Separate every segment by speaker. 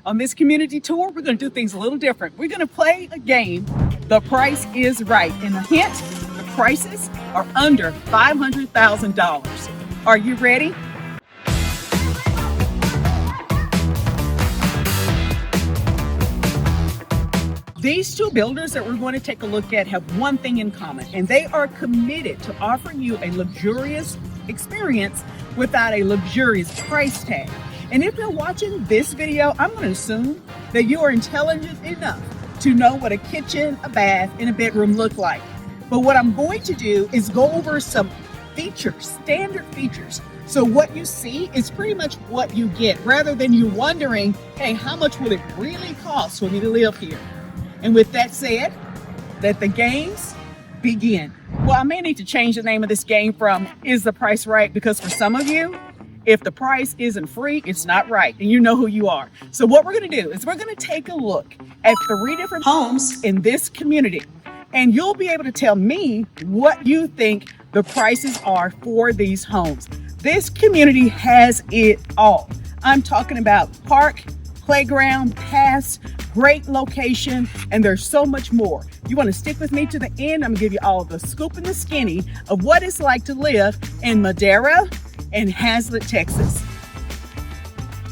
Speaker 1: On this community tour, we're going to do things a little different. We're going to play a game, The Price is Right. And the hint, the prices are under $500,000. Are you ready? These two builders that we're going to take a look at have one thing in common, and they are committed to offering you a luxurious experience without a luxurious price tag. And if you're watching this video, I'm going to assume that you are intelligent enough to know what a kitchen, a bath, and a bedroom look like. But what I'm going to do is go over some features, standard features. So what you see is pretty much what you get, rather than you wondering, hey, how much will it really cost for me to live here? And with that said, let the games begin. Well, I may need to change the name of this game from Is the Price Right? Because for some of you, if the price isn't free, it's not right. And you know who you are. So what we're going to do is we're going to take a look at 3 different homes in this community. And you'll be able to tell me what you think the prices are for these homes. This community has it all. I'm talking about park, playground, paths, great location, and there's so much more. You want to stick with me to the end? I'm gonna give you all the scoop and the skinny of what it's like to live in Madera and Haslet, Texas.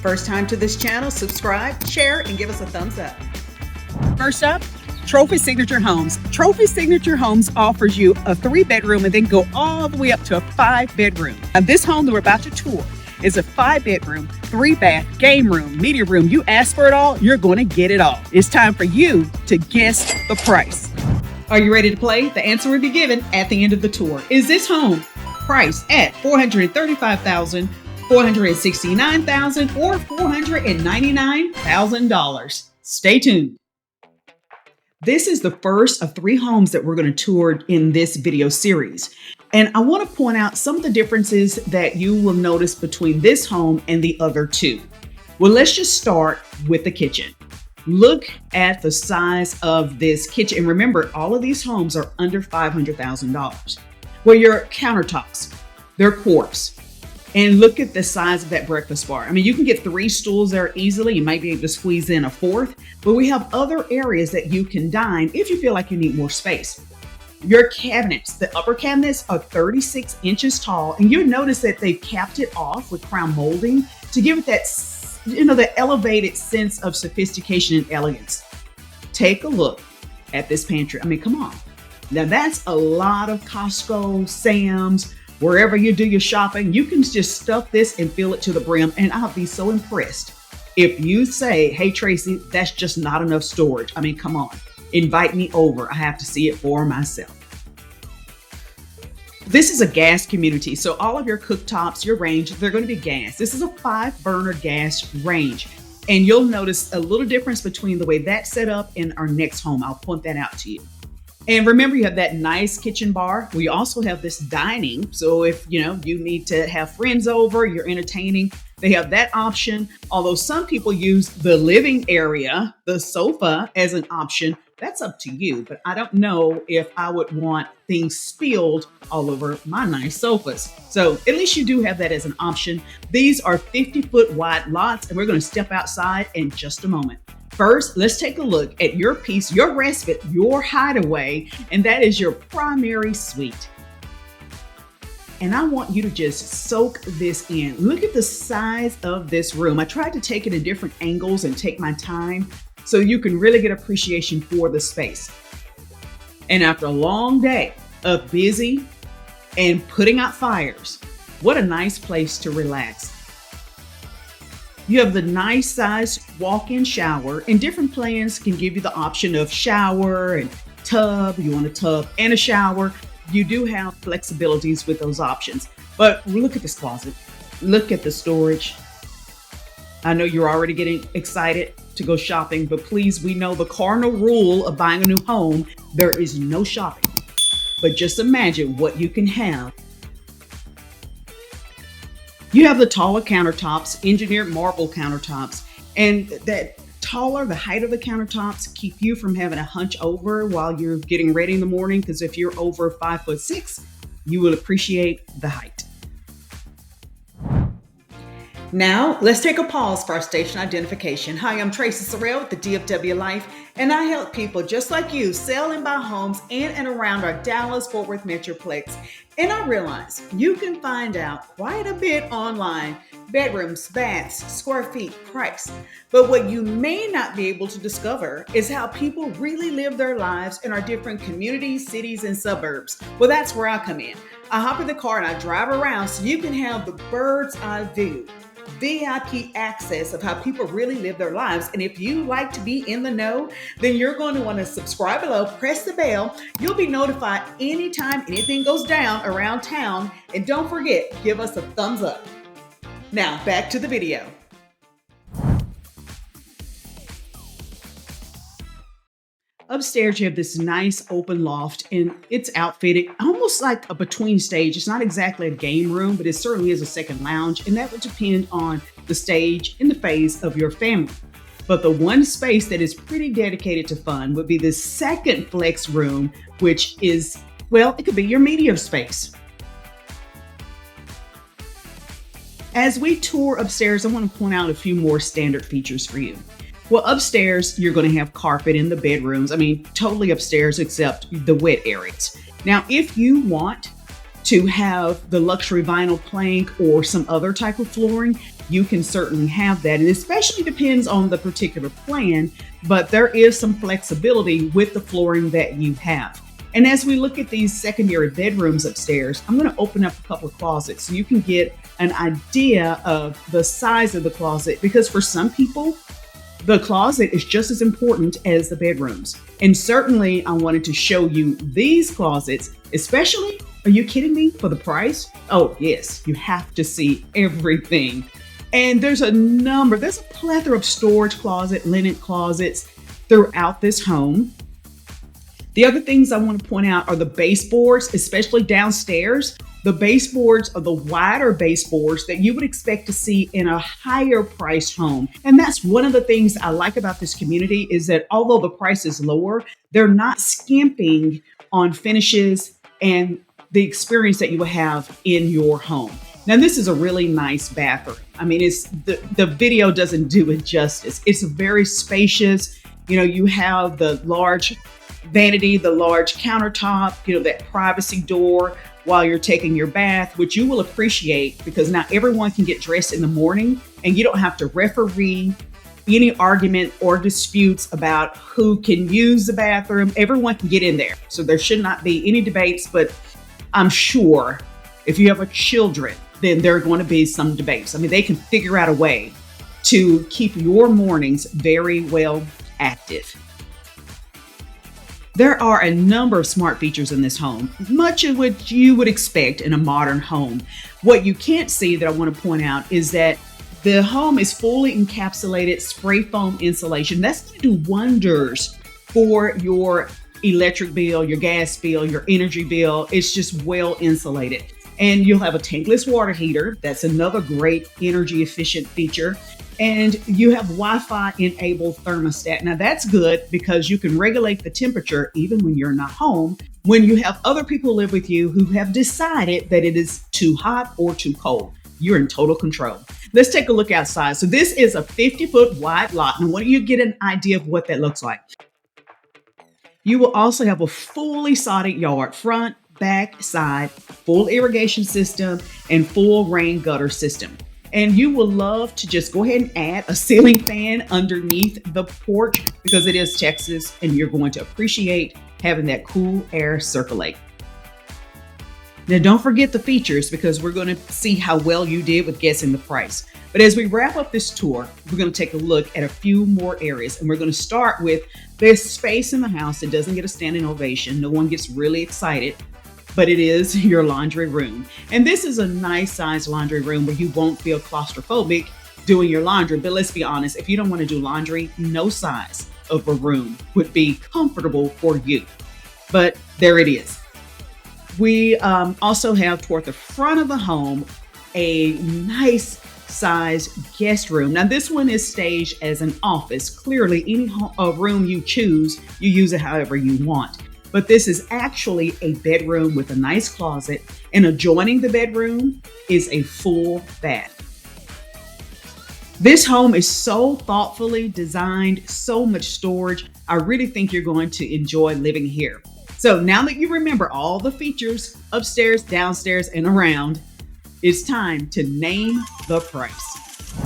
Speaker 1: First time to this channel, subscribe, share, and give us a thumbs up. First up, Trophy Signature Homes. Trophy Signature Homes offers you a 3-bedroom and then go all the way up to a 5-bedroom. And this home that we're about to tour is a 5-bedroom, 3-bath, game room, media room. You ask for it all, you're going to get it all. It's time for you to guess the price. Are you ready to play? The answer will be given at the end of the tour. Is this home priced at $435,000, $469,000, or $499,000? Stay tuned. This is the first of 3 homes that we're going to tour in this video series. And I want to point out some of the differences that you will notice between this home and the other 2. Well, let's just start with the kitchen. Look at the size of this kitchen. And remember, all of these homes are under $500,000. Well, your countertops, they're quartz. And look at the size of that breakfast bar. I mean, you can get 3 stools there easily. You might be able to squeeze in a 4th, but we have other areas that you can dine if you feel like you need more space. Your cabinets, the upper cabinets are 36 inches tall, and you'll notice that they've capped it off with crown molding to give it that, the elevated sense of sophistication and elegance. Take a look at this pantry. I mean, come on. Now that's a lot of Costco, Sam's, wherever you do your shopping. You can just stuff this and fill it to the brim, and I'll be so impressed if you say, hey, Tracy, that's just not enough storage. I mean, come on. Invite me over. I have to see it for myself. This is a gas community, so all of your cooktops, your range, they're going to be gas. This is a 5-burner gas range, and you'll notice a little difference between the way that's set up and our next home. I'll point that out to you. And remember, you have that nice kitchen bar. We also have this dining, so if you need to have friends over, you're entertaining, they have that option. Although some people use the living area, the sofa, as an option. That's up to you, but I don't know if I would want things spilled all over my nice sofas. So at least you do have that as an option. These are 50-foot wide lots, and we're going to step outside in just a moment. First, let's take a look at your piece, your respite, your hideaway, and that is your primary suite. And I want you to just soak this in. Look at the size of this room. I tried to take it in different angles and take my time so you can really get appreciation for the space. And after a long day of busy and putting out fires, what a nice place to relax. You have the nice size walk-in shower, and different plans can give you the option of shower and tub. You want a tub and a shower. You do have flexibilities with those options. But look at this closet. Look at the storage. I know you're already getting excited to go shopping, but please, we know the cardinal rule of buying a new home, there is no shopping. But just imagine what you can have. You have the taller countertops, engineered marble countertops, and that taller, the height of the countertops keep you from having a hunch over while you're getting ready in the morning, because if you're over 5'6", you will appreciate the height. Now, let's take a pause for our station identification. Hi, I'm Tracy Sorrell with the DFW Life, and I help people just like you sell and buy homes in and around our Dallas-Fort Worth Metroplex. And I realize you can find out quite a bit online: bedrooms, baths, square feet, price. But what you may not be able to discover is how people really live their lives in our different communities, cities, and suburbs. Well, that's where I come in. I hop in the car and I drive around so you can have the bird's eye view, VIP access of how people really live their lives. And if you like to be in the know, then you're going to want to subscribe below, press the bell. You'll be notified anytime anything goes down around town. And don't forget, give us a thumbs up. Now, back to the video. Upstairs, you have this nice open loft, and it's outfitted almost like a between stage. It's not exactly a game room, but it certainly is a second lounge, and that would depend on the stage and the phase of your family. But the one space that is pretty dedicated to fun would be the second flex room, which is, well, it could be your media space. As we tour upstairs, I want to point out a few more standard features for you. Well, upstairs, you're going to have carpet in the bedrooms. I mean, totally upstairs except the wet areas. Now, if you want to have the luxury vinyl plank or some other type of flooring, you can certainly have that. And especially depends on the particular plan, but there is some flexibility with the flooring that you have. And as we look at these secondary bedrooms upstairs, I'm going to open up a couple of closets so you can get an idea of the size of the closet, because for some people, the closet is just as important as the bedrooms. And certainly I wanted to show you these closets, especially, are you kidding me, for the price? Oh yes, you have to see everything. And there's a plethora of storage closet, linen closets throughout this home. The other things I want to point out are the baseboards, especially downstairs. The baseboards are the wider baseboards that you would expect to see in a higher priced home. And that's one of the things I like about this community, is that although the price is lower, they're not skimping on finishes and the experience that you will have in your home. Now, this is a really nice bathroom. I mean, the video doesn't do it justice. It's very spacious. You have the large vanity, the large countertop, that privacy door while you're taking your bath, which you will appreciate because now everyone can get dressed in the morning and you don't have to referee any argument or disputes about who can use the bathroom. Everyone can get in there. So there should not be any debates, but I'm sure if you have children, then there are going to be some debates. I mean, they can figure out a way to keep your mornings very well active. There are a number of smart features in this home, much of what you would expect in a modern home. What you can't see that I want to point out is that the home is fully encapsulated spray foam insulation. That's going to do wonders for your electric bill, your gas bill, your energy bill. It's just well insulated. And you'll have a tankless water heater. That's another great energy efficient feature. And you have Wi-Fi enabled thermostat. Now that's good because you can regulate the temperature even when you're not home, when you have other people live with you who have decided that it is too hot or too cold. You're in total control. Let's take a look outside. So this is a 50-foot wide lot. And I want you to get an idea of what that looks like. You will also have a fully sodded yard, front, back, side, full irrigation system, and full rain gutter system. And you will love to just go ahead and add a ceiling fan underneath the porch because it is Texas and you're going to appreciate having that cool air circulate. Now, don't forget the features because we're going to see how well you did with guessing the price. But as we wrap up this tour, we're going to take a look at a few more areas. And we're going to start with this space in the house that doesn't get a standing ovation. No one gets really excited, but it is your laundry room. And this is a nice size laundry room where you won't feel claustrophobic doing your laundry. But let's be honest, if you don't want to do laundry, no size of a room would be comfortable for you. But there it is. We also have toward the front of the home a nice size guest room. Now this one is staged as an office. Clearly any room you choose, you use it however you want. But this is actually a bedroom with a nice closet, and adjoining the bedroom is a full bath. This home is so thoughtfully designed, so much storage. I really think you're going to enjoy living here. So now that you remember all the features upstairs, downstairs, and around, it's time to name the price.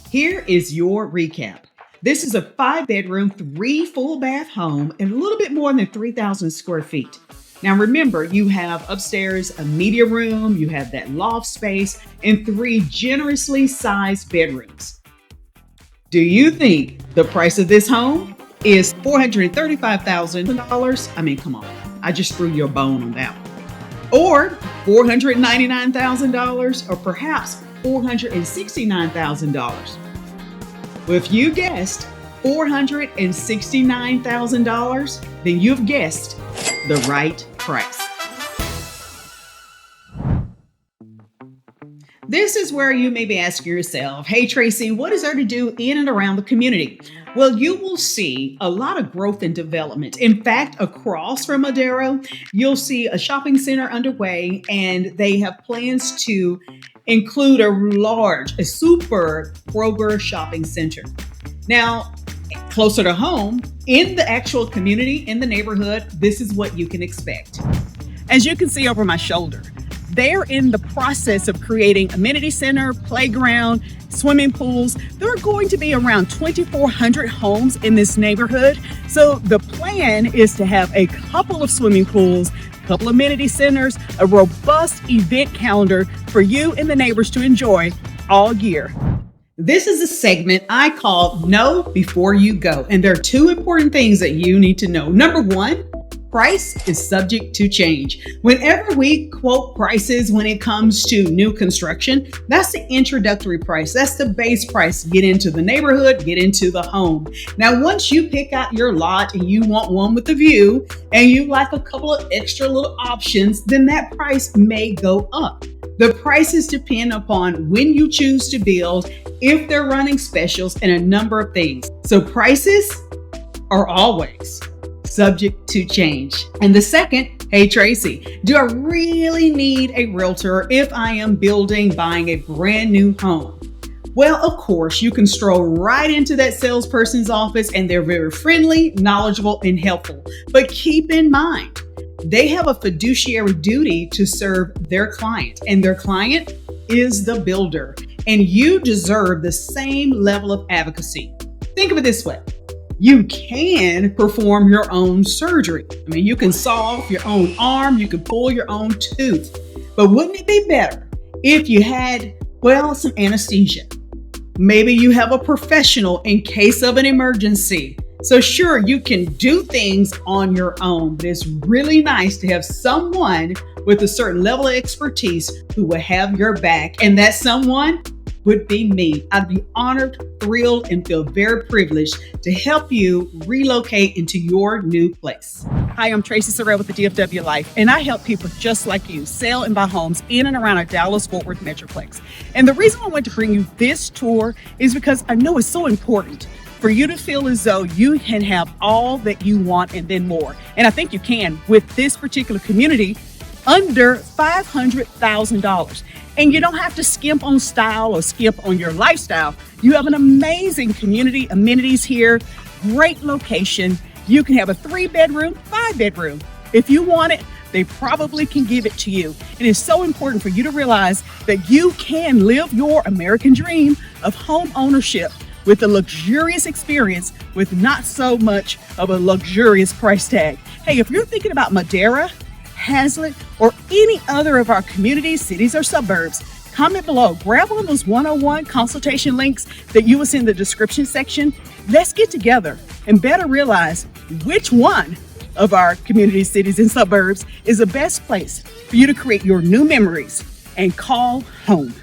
Speaker 1: Here is your recap. This is a 5-bedroom, 3 full bath home and a little bit more than 3,000 square feet. Now remember, you have upstairs a media room, you have that loft space, and 3 generously sized bedrooms. Do you think the price of this home is $435,000? I mean, come on, I just threw you a bone on that one. Or $499,000, or perhaps $469,000? Well, if you guessed $469,000, then you've guessed the right price. This is where you may be asking yourself, hey Tracy, what is there to do in and around the community? Well, you will see a lot of growth and development. In fact, across from Madera, you'll see a shopping center underway, and they have plans to include a super Kroger shopping center. Now, closer to home, in the actual community, in the neighborhood, this is what you can expect. As you can see over my shoulder, they're in the process of creating amenity center, playground, swimming pools. There are going to be around 2,400 homes in this neighborhood. So the plan is to have a couple of swimming pools, a couple amenity centers, a robust event calendar for you and the neighbors to enjoy all year. This is a segment I call Know Before You Go. And there are 2 important things that you need to know. Number 1, price is subject to change. Whenever we quote prices when it comes to new construction, that's the introductory price. That's the base price. Get into the neighborhood, get into the home. Now, once you pick out your lot and you want one with a view and you like a couple of extra little options, then that price may go up. The prices depend upon when you choose to build, if they're running specials, and a number of things. So prices are always subject to change. And the second, hey Tracy, do I really need a realtor if I am buying a brand new home? Well, of course, you can stroll right into that salesperson's office and they're very friendly, knowledgeable, and helpful. But keep in mind, they have a fiduciary duty to serve their client, and their client is the builder. And you deserve the same level of advocacy. Think of it this way. You can perform your own surgery. I mean, you can saw off your own arm, you can pull your own tooth. But wouldn't it be better if you had, some anesthesia? Maybe you have a professional in case of an emergency. So sure, you can do things on your own, but it's really nice to have someone with a certain level of expertise who will have your back. And that someone would be me. I'd be honored, thrilled, and feel very privileged to help you relocate into your new place. Hi, I'm Tracy Sorrell with the DFW Life, and I help people just like you sell and buy homes in and around our Dallas-Fort Worth Metroplex. And the reason I want to bring you this tour is because I know it's so important for you to feel as though you can have all that you want and then more. And I think you can with this particular community under $500,000. And you don't have to skimp on style or skimp on your lifestyle. You have an amazing community amenities here, great location. You can have a 3-bedroom, 5-bedroom. If you want it, they probably can give it to you. It is so important for you to realize that you can live your American dream of home ownership with a luxurious experience with not so much of a luxurious price tag. Hey, if you're thinking about Madera, Haslet, or any other of our communities, cities, or suburbs, comment below. Grab one of those 101 consultation links that you will see in the description section. Let's get together and better realize which one of our communities, cities, and suburbs is the best place for you to create your new memories and call home.